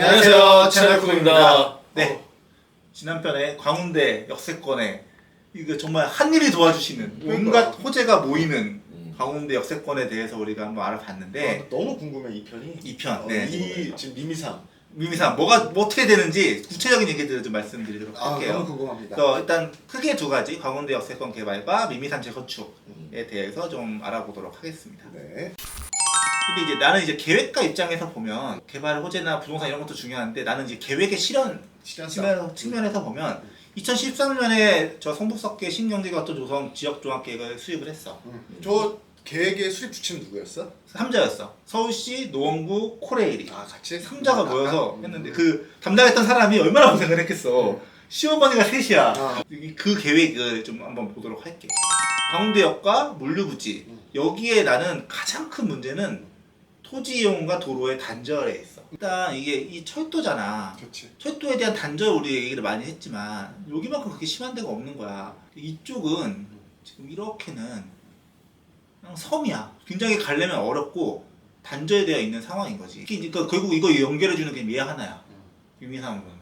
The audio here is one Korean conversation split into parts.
안녕하세요, 채널쿡입니다. 네, 지난편에 광운대 역세권에 이거 정말 한일이 도와주시는 온갖 호재가 모이는 광운대 역세권에 대해서 우리가 한번 알아봤는데 너무 궁금해 이 편이. 이 편, 네, 이 지금 미미삼 뭐 어떻게 되는지 구체적인 얘기들을 좀 말씀드리도록 할게요. 너무 궁금합니다. 그래서 일단 크게 두 가지 광운대 역세권 개발과 미미삼 재건축에 대해서 좀 알아보도록 하겠습니다. 네. 근데 이제 나는 이제 계획가 입장에서 보면 개발 호재나 부동산 이런 것도 중요한데 나는 이제 계획의 실현 측면에서 보면 2013년에 저 성북석계 신경제과도 조성 지역종합계획을 수립을 했어. 저 계획의 수립 주체는 누구였어? 3자였어. 서울시, 노원구, 코레일이. 같이 3자가 모여서 했는데 그 담당했던 사람이 얼마나 고생을 했겠어. 시어머니가 셋이야. 그 계획을 좀 한번 보도록 할게. 광운대역과 물류부지. 여기에 나는 가장 큰 문제는 토지 이용과 도로의 단절에 있어. 일단 이게 이 철도잖아. 그렇지. 철도에 대한 단절 우리 얘기를 많이 했지만 여기만큼 그렇게 심한 데가 없는 거야. 이쪽은 지금 이렇게는 그냥 섬이야. 굉장히 가려면 어렵고 단절되어 있는 상황인 거지. 그러니까 결국 이거 연결해주는 게 얘 하나야. 유미상으로는.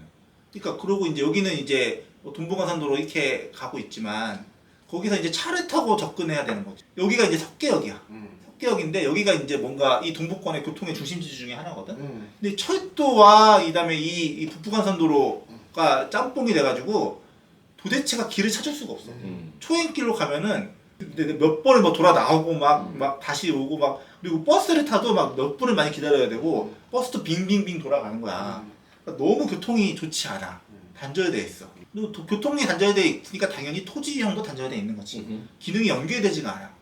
그러니까 그러고 이제 여기는 이제 동부간선도로 이렇게 가고 있지만 거기서 이제 차를 타고 접근해야 되는 거지. 여기가 이제 석계역이야. 석계역인데 여기가 이제 뭔가 이 동북권의 교통의 중심지 중에 하나거든. 근데 철도와 이다음에 이 북부간선도로가 짬뽕이 돼가지고 도대체가 길을 찾을 수가 없어. 초행길로 가면은 근데 몇 번을 뭐 돌아 나오고 막 다시 오고 막 그리고 버스를 타도 막 몇 분을 많이 기다려야 되고 버스도 빙빙빙 돌아가는 거야. 그러니까 너무 교통이 좋지 않아. 단절돼 있어. 그리고 교통이 단절돼 있으니까 당연히 토지 이용도 단절돼 있는 거지. 기능이 연결되지가 않아.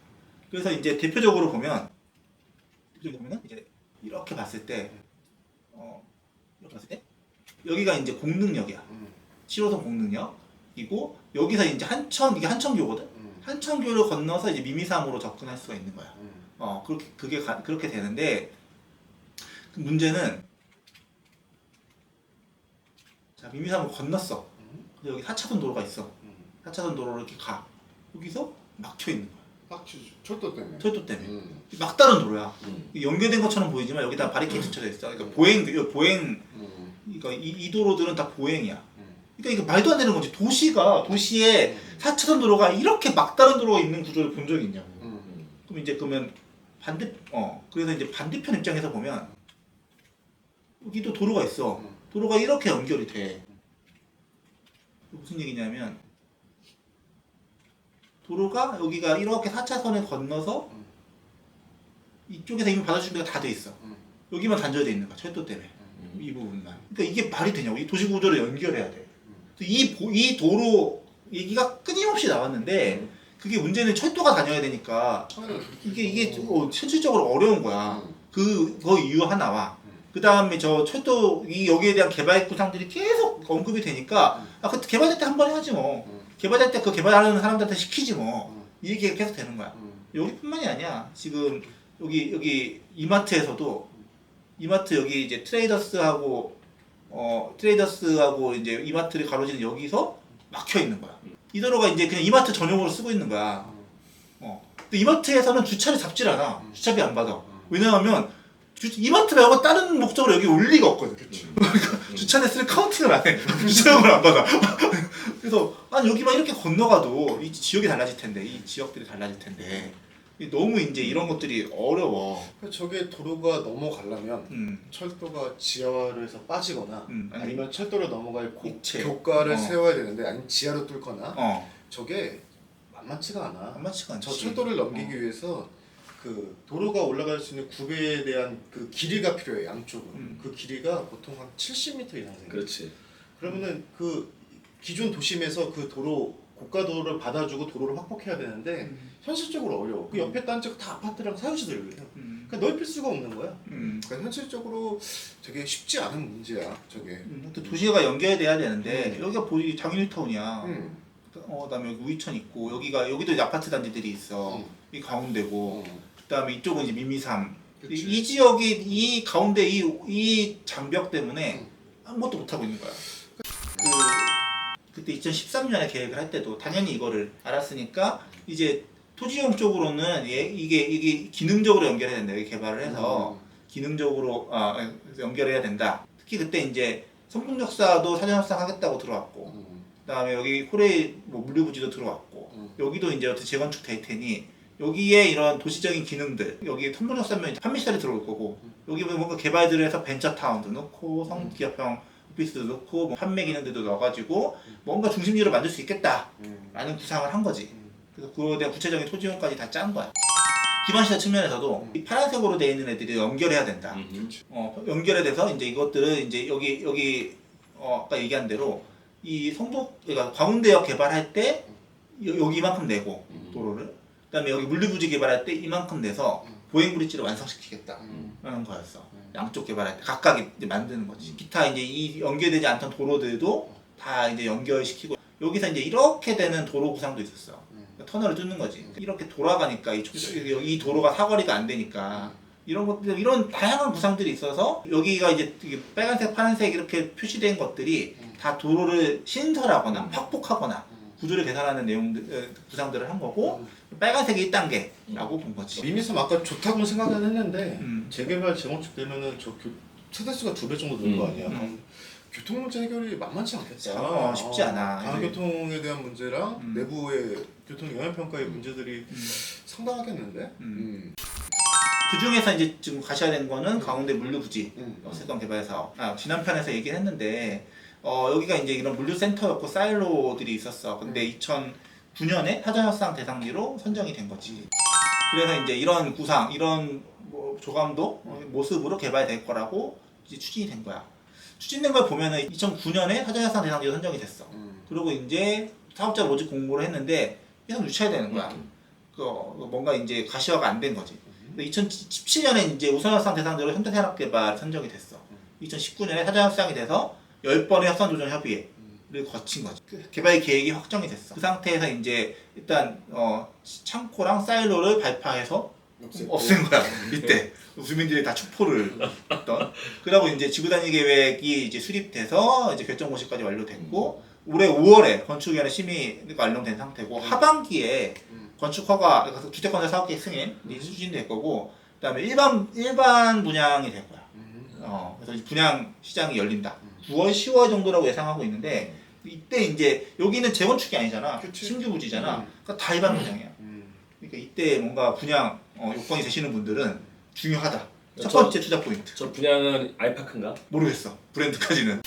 그래서 이제 대표적으로 보면 이제 이렇게 봤을 때 여기가 이제 공릉역이야. 7호선 공릉역이고 여기서 이제 이게 한천교거든. 한천교를 건너서 이제 미미삼으로 접근할 수가 있는 거야. 그렇게 되는데 그 문제는 자 미미삼을 건넜어. 근데 여기 4차선 도로가 있어. 4차선 도로를 이렇게 가. 여기서 막혀 있는 거야. 철도 때문에. 철도 때문에. 막다른 도로야. 연결된 것처럼 보이지만 여기다 바리케이트 쳐져 있어. 그러니까 보행. 그러니까 이 도로들은 다 보행이야. 그러니까 이거 말도 안 되는 거지. 도시에 4차선 도로가 이렇게 막다른 도로가 있는 구조를 본 적이 있냐고. 그러면 그래서 이제 반대편 입장에서 보면 여기도 도로가 있어. 도로가 이렇게 연결이 돼. 무슨 얘기냐면 도로가 여기가 이렇게 4차선을 건너서 이쪽에서 이미 받아줄 준비가 다 돼 있어. 여기만 단절돼 있는 거야. 철도 때문에. 이 부분만. 그러니까 이게 말이 되냐고. 이 도시 구조를 연결해야 돼. 이 도로 얘기가 끊임없이 나왔는데 그게 문제는 철도가 다녀야 되니까 이게 현실적으로 어려운 거야. 그거 이유 하나와 그 다음에 저 철도 여기에 대한 개발 구상들이 계속 언급이 되니까 그 개발될 때 한 번 해야지 뭐. 개발될 때 그 개발하는 사람들한테 시키지 뭐. 이 얘기가 계속 되는 거야. 여기뿐만이 아니야. 지금 여기 이마트에서도 이마트 여기 이제 트레이더스하고 이제 이마트를 가로지는 여기서 막혀 있는 거야. 이 도로가 이제 그냥 이마트 전용으로 쓰고 있는 거야. 근데 이마트에서는 주차를 잡질 않아. 주차비 안 받아. 왜냐하면 이마트 말고 다른 목적으로 여기 올 리가 없거든. 그러니까 주차 대수를 카운팅을 안 해. 주차료를 안 받아. 그래서 아니 여기만 이렇게 건너가도 이 지역이 달라질 텐데, 이 지역들이 달라질 텐데 너무 이제 이런 것들이 어려워. 저게 도로가 넘어가려면 철도가 지하로 해서 빠지거나 아니면 철도를 넘어갈 교가를 세워야 되는데 아니면 지하로 뚫거나 저게 만만치가 않아. 만만치가 않지. 저 철도를 넘기기 위해서 그 도로가 올라갈 수 있는 굽에 대한 그 길이가 필요해. 양쪽은. 그 길이가 보통 한 70m 이상 생겨. 그렇지. 그러면은 그 기존 도심에서 그 도로 고가 도로를 받아주고 도로를 확보해야 되는데 현실적으로 어려워. 그 옆에 딴 쪽 다 아파트랑 사유지들이거든. 그러니까 넓힐 수가 없는 거야. 그러니까 현실적으로 되게 쉽지 않은 문제야. 저게. 또 도시가 연결돼야 되는데 여기가 장유타운이야. 그다음에 여기 우이천 있고 여기도 이제 아파트 단지들이 있어. 이 가운데고 그다음에 이쪽은 이제 미미삼. 이 지역이 이 가운데 이 장벽 때문에 아무것도 못 하고 있는 거야. 그때 2013년에 계획을 할 때도 당연히 이거를 알았으니까 이제 토지용 쪽으로는 이게 기능적으로 연결해야 된다. 개발을 해서 기능적으로 연결해야 된다. 특히 그때 이제 성북역사도 사전협상 하겠다고 들어왔고, 그다음에 여기 호레이 뭐 물류부지도 들어왔고, 여기도 이제 어떻게 재건축 될 테니 여기에 이런 도시적인 기능들, 여기 성북역사면 판매시설이 들어올 거고, 여기 뭔가 개발들을 해서 벤처타운도 넣고 성기업형 오피스도 넣고 뭐 판매 기능들도 넣어가지고 뭔가 중심지를 만들 수 있겠다라는 구상을 한 거지. 그래서 그거에 대한 구체적인 토지용까지 다 짠 거야. 기반시설 측면에서도 이 파란색으로 되어 있는 애들이 연결해야 된다. 연결이 돼서 이제 이것들을 이제 여기 아까 얘기한 대로 이 성북 그러니까 광운대역 개발할 때 여기 이만큼 내고 도로를, 그다음에 여기 물류부지 개발할 때 이만큼 내서 보행 브릿지를 완성시키겠다라는 거였어. 양쪽 개발할 때 각각 이제 만드는 거지. 기타 이제 이 연결되지 않던 도로들도 다 이제 연결시키고, 여기서 이제 이렇게 되는 도로 구상도 있었어. 터널을 뚫는 거지. 이렇게 돌아가니까 이 도로가 사거리가 안 되니까 이런 것들, 이런 다양한 구상들이 있어서 여기가 이제 빨간색, 파란색 이렇게 표시된 것들이 다 도로를 신설하거나 확복하거나 구조를 개선하는 내용들, 구상들을 한 거고, 빨간색이 1단계라고 본 거지. 미미섬 아까 좋다고는 생각은 했는데 재개발 재건축 되면은 저 세대수가 2배 정도 늘 거 아니야. 교통 문제 해결이 만만치 않겠다. 쉽지 않아. 강교통에 대한 문제랑 내부의 교통 영향 평가의 문제들이 상당하겠는데. 그 중에서 이제 지금 가셔야 되는 거는 강원대 물류부지 세권 개발 사업. 지난 편에서 얘기를 했는데 여기가 이제 이런 물류센터였고 사일로들이 있었어. 근데 2009년에 사전협상 대상지로 선정이 된 거지. 그래서 이제 이런 구상, 이런 뭐 조감도 모습으로 개발될 거라고 이제 추진이 된 거야. 추진된 걸 보면은 2009년에 사전협상 대상지로 선정이 됐어. 그리고 이제 사업자 모집 공고를 했는데 계속 유치해야 되는 거야. 뭔가 이제 가시화가 안 된 거지. 2017년에 이제 우선협상 대상지로 현대산업개발 선정이 됐어. 2019년에 사전협상이 돼서 10번의 협상조정 협의회를 거친 거지. 개발 계획이 확정이 됐어. 그 상태에서 이제 일단 창고랑 사일로를 발파해서 없앤 거야. 이때 주민들이 다 촉포를 했던. 그러고 이제 지구단위 계획이 이제 수립돼서 이제 결정 모식까지 완료됐고, 올해 5월에 건축위원회 심의가 완료된 상태고, 하반기에 건축 허가, 그래서 주택건설 사업계획 승인이 추진될 거고, 그다음에 일반 분양이 될 거야. 그래서 분양 시장이 열린다. 9월, 10월 정도라고 예상하고 있는데, 이때 이제 여기는 재건축이 아니잖아. 그치. 신규 부지잖아. 그러니까 다 일반 분양이야. 그러니까 이때 뭔가 분양 요건이 되시는 분들은 중요하다. 첫 번째 투자 포인트. 저 분양은 알파크인가? 모르겠어. 브랜드까지는.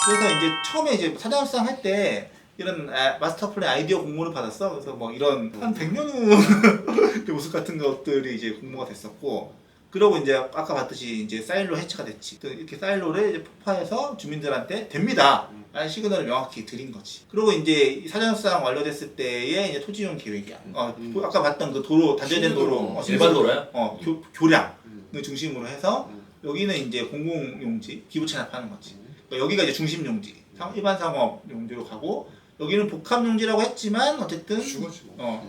그래서 이제 처음에 이제 사전협상 할 때 이런 마스터 플랜 아이디어 공모를 받았어. 그래서 뭐 이런 한 100년 후 모습 같은 것들이 이제 공모가 됐었고, 그러고 이제 아까 봤듯이 이제 사일로 해체가 됐지. 이렇게 사일로를 이제 폭파해서 주민들한테 됩니다. 라는 시그널을 명확히 드린 거지. 그리고 이제 사전협상 완료됐을 때의 이제 토지용 계획이야. 아까 봤던 그 도로, 단절된 도로, 일반 도로야? 교량을 중심으로 해서 여기는 이제 공공용지, 기부 체납하는 거지. 그러니까 여기가 이제 중심용지, 일반 상업 용지로 가고, 여기는 복합용지라고 했지만 어쨌든 주거지 뭐.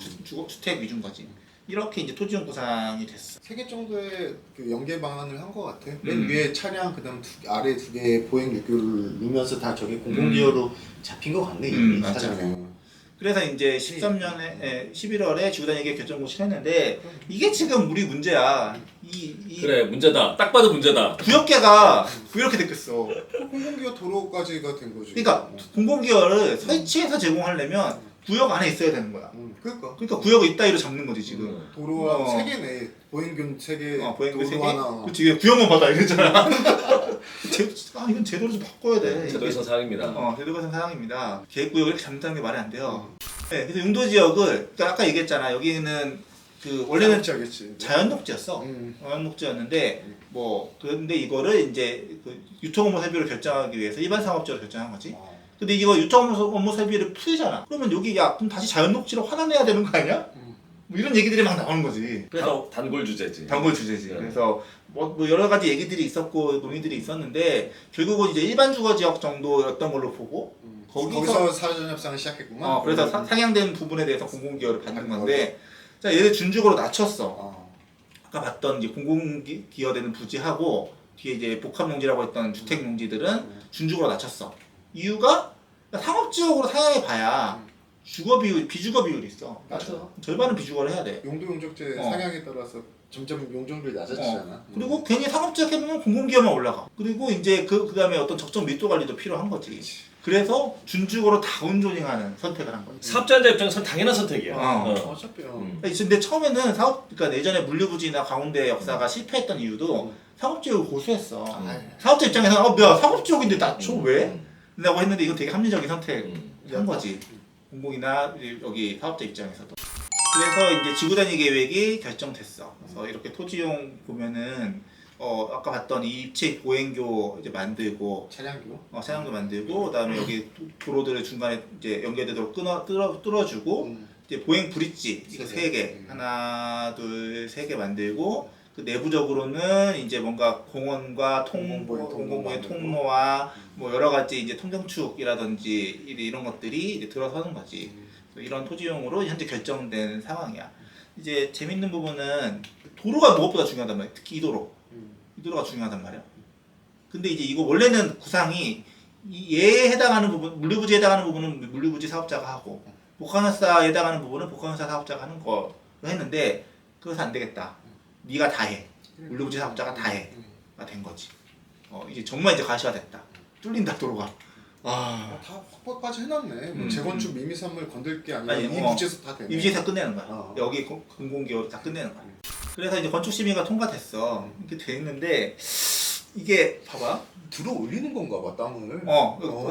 주택 위주인 거지. 이렇게 이제 토지용 구상이 됐어. 3개 정도의 그 연계 방안을 한 것 같아. 맨 위에 차량, 그다음 아래 2개의 보행 육교를 누면서 다 저게 공공기여로 잡힌 것 같네 이미 사전에. 그래서 이제 13년에 11월에 지구단위계 결정 고시를 했는데, 이게 지금 우리 문제야. 그래, 문제다. 딱 봐도 문제다. 구역계가 왜 이렇게 됐겠어? 공공기여 도로까지가 된 거지. 그러니까 공공기여를 설치해서 제공하려면 구역 안에 있어야 되는 거야. 그러니까 구역을 이따위로 잡는 거지 지금. 도로가 3개네. 보행균 3개, 보행균 도로 3개. 하나. 그렇지, 구역만 받아 이랬잖아. 이건 제도를 좀 바꿔야 돼. 제도에서 사항입니다. 제도에서 사항입니다. 계획구역을 이렇게 잡는다는 게 말이 안 돼요. 네, 그래서 용도지역을, 그러니까 아까 얘기했잖아. 여기는 그 원래는 자연녹지였어. 자연녹지였는데 그런데 이거를 이제 그 유통업무 설비로 결정하기 위해서 일반 상업지로 결정한 거지. 근데 이거 유통업무 설비를 풀잖아. 그러면 여기 그럼 다시 자연녹지로 환원해야 되는 거 아니야? 뭐 이런 얘기들이 막 나오는 거지. 그래서 단골 주제지. 단골 주제지. 그래서 뭐 여러 가지 얘기들이 있었고 논의들이 있었는데, 결국은 이제 일반 주거 지역 정도였던 걸로 보고, 거기서 사전협상을 시작했구만. 그래서 상향된 부분에 대해서 공공기여를 받는 건데, 자, 얘를 준주거로 낮췄어. 아까 봤던 이제 공공기여되는 부지하고 뒤에 이제 복합용지라고 했던 주택용지들은 준주거로 낮췄어. 이유가 상업지역으로 상향해 봐야 주거 비율, 비주거 비율이 있어. 맞아. 절반은 비주거를 해야 돼. 용도 용적재 어. 상향에 따라서 점점 용적률이 낮아지잖아. 그리고 괜히 상업지역 해보면 공공기업만 올라가. 그리고 이제 그다음에 어떤 적정 밀도 관리도 필요한 거지. 그래서 준주거로 다운조딩하는 선택을 한 거지. 사업자들 입장에서는 당연한 선택이야. 어차피 근데 처음에는 그러니까 예전에 물류부지나 강원대 역사가 실패했던 이유도 사업지역을 고수했어. 사업자 입장에서는 야 사업지역인데 낮춰 왜? 라고 했는데 이건 되게 합리적인 선택한 거지. 공공이나 여기 사업자 입장에서도. 그래서 이제 지구단위 계획이 결정됐어. 그래서 이렇게 토지용 보면은 아까 봤던 이 입체 보행교 이제 만들고 차량도 만들고 그다음에 여기 도로들을 중간에 이제 연결되도록 뚫어주고 이제 보행 브릿지 이거 3개 하나 둘 3개 만들고 그 내부적으로는 이제 뭔가 공원과 공공보행 통로와 뭐 여러 가지 이제 통정축이라든지 이런 것들이 이제 들어서는 거지. 이런 토지용으로 현재 결정된 상황이야. 이제 재밌는 부분은 도로가 무엇보다 중요하단 말이야. 특히 이 도로가 중요하단 말이야. 근데 이제 이거 원래는 구상이 얘에 해당하는 부분, 물류부지에 해당하는 부분은 물류부지 사업자가 하고 복합연사에 해당하는 부분은 복합연사 사업자가 하는 거 했는데 그래서 안 되겠다. 네가 다 해. 물류부지 사업자가 다 해가 된 거지. 이제 정말 이제 가시화됐다. 뚫린다 도로가. 다 확보까지 해놨네. 재건축 미미산물 건들 게 아니라 아니, 이 부지에서 다 되네. 이 부지에서 끝내는 거야. 여기 공공기업 다 끝내는 거야. 그래서 이제 건축심의가 통과됐어. 이렇게 돼 있는데 이게 봐봐. 들어 올리는 건가 봐 땅을.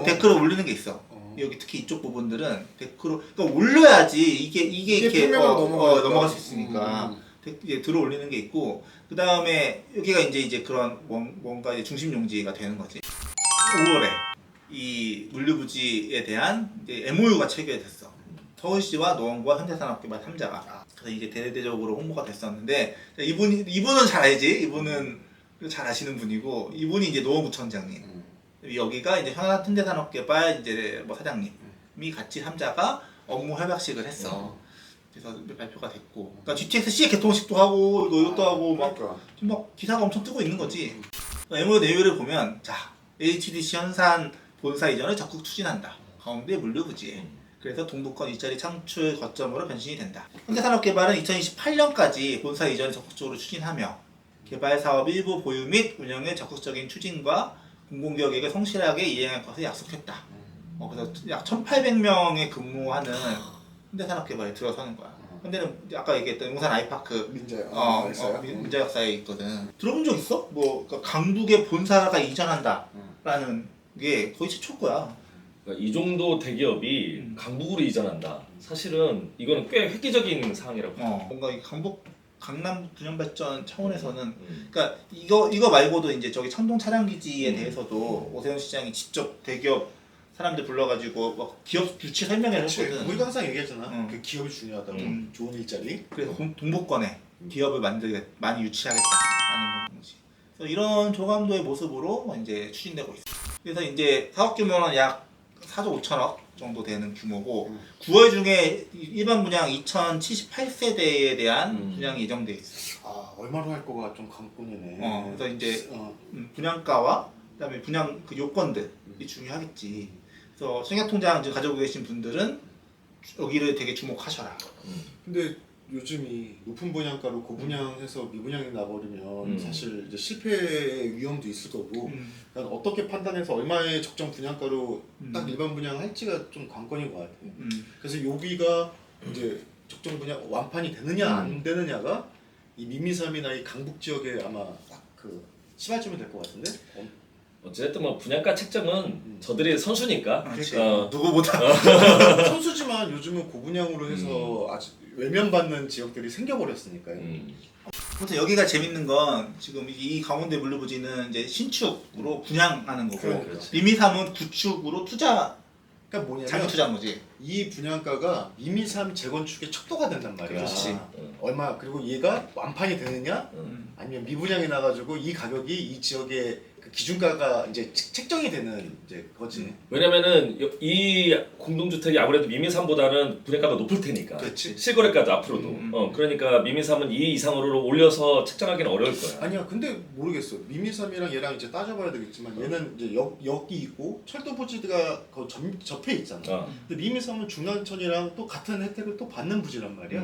데크로 올리는 게 있어. 여기 특히 이쪽 부분들은 데크로 그러니까 올려야지 이게 이렇게 넘어갈 수 있으니까 이제 들어 올리는 게 있고 그 다음에 여기가 이제 그런 뭔가 이제 중심 용지가 되는 거지. 5월에 이 물류부지에 대한 이제 MOU가 체결됐어. 서울시와 노원구와 현대산업개발 3자가. 그래서 이제 대대적으로 홍보가 됐었는데 이분은 잘 알지. 이분은 잘 아시는 분이고 이분이 이제 노원구청장님. 여기가 이제 현대산업개발 이제 뭐 사장님이 같이 3자가 업무 협약식을 했어. 그래서 발표가 됐고. 그러니까 GTX-C 개통식도 하고 이것도 하고 막 기사가 엄청 뜨고 있는 거지. MOU 내용을 보면 자 HDC 현산 본사 이전을 적극 추진한다. 가운데 물류부지에. 그래서 동북권 일자리 창출 거점으로 변신이 된다. 현대산업개발은 2028년까지 본사 이전을 적극적으로 추진하며 개발 사업 일부 보유 및 운영의 적극적인 추진과 공공기업에게 성실하게 이행할 것을 약속했다. 그래서 약 1,800명의 근무하는 현대산업개발에 들어서는 거야. 현대는 아까 얘기했던 용산 아이파크 민자역사에 있거든. 들어본 적 있어? 그러니까 강북에 본사가 이전한다라는 게 거의 최초일 거야. 그러니까 이 정도 대기업이 강북으로 이전한다. 사실은 이거는 꽤 획기적인 사항이라고. 뭔가 이 강남 균형 발전 차원에서는 그러니까 이거 말고도 이제 저기 청동 차량기지에 대해서도 오세훈 시장이 직접 대기업 사람들 불러가지고 막 기업 유치 설명회를 했거든. 우리도 항상 얘기하잖아. 그 기업이 중요하다고. 좋은 일자리. 그래서 동북권에 기업을 많이 유치하겠다라는 거지. 그래서 이런 조감도의 모습으로 이제 추진되고 있어. 그래서 이제 사업 규모는 약 4조 5천억 정도 되는 규모고 9월 중에 일반 분양 2,078세대에 대한 분양이 예정돼 있어. 얼마로 할 거가 좀 관건이네. 그래서 이제 분양가와 그다음에 분양 그 요건들이 중요하겠지. 그래서 청약통장 지금 가지고 계신 분들은 여기를 되게 주목하셔라. 근데 요즘이 높은 분양가로 고분양해서 미분양이 나버리면 사실 이제 실패의 위험도 있을 거고 그러니까 어떻게 판단해서 얼마의 적정 분양가로 딱 일반 분양할지가 좀 관건인 것 같아요. 그래서 여기가 이제 적정 분양 완판이 되느냐 안 되느냐가 이 미미삼이나 이 강북 지역에 아마 딱 그 시발점이 될 것 같은데. 어쨌든 뭐 분양가 책정은 저들이 선수니까. 누구보다 선수지만 요즘은 고분양으로 해서 아직 외면받는 지역들이 생겨버렸으니까요. 아무튼 여기가 재밌는 건 지금 이 강원대 물류부지는 이제 신축으로 분양하는 거고 미미삼은 구축으로 투자. 그러니까 뭐냐면 장기 투자한 거지. 이 분양가가 미미삼 재건축의 척도가 된단 말이야. 그렇지. 얼마 그리고 얘가 완판이 되느냐 아니면 미분양이 나가지고 이 가격이 이 지역의 그 기준가가 이제 책정이 되는 이제 거지. 왜냐면은 이 공동주택이 아무래도 미미삼보다는 분양가가 높을 테니까. 그렇지. 실거래가도 앞으로도. 그러니까 미미삼은 이 이상으로 올려서 책정하기는 어려울 거야. 아니야, 근데 모르겠어. 미미삼이랑 얘랑 이제 따져봐야 되겠지만 얘는 이제 역이 있고 철도 부지가 접해 있잖아. 근데 미미삼 서울에서 하면 중랑천이랑 또 같은 혜택을 또 받는 부지란 말이야.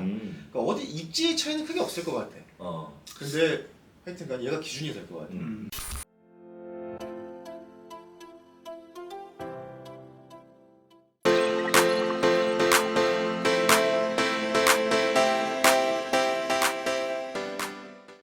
그러니까 어디 입지의 차이는 크게 없을 것 같아. 근데 하여튼간 얘가 기준이 될 것 같아.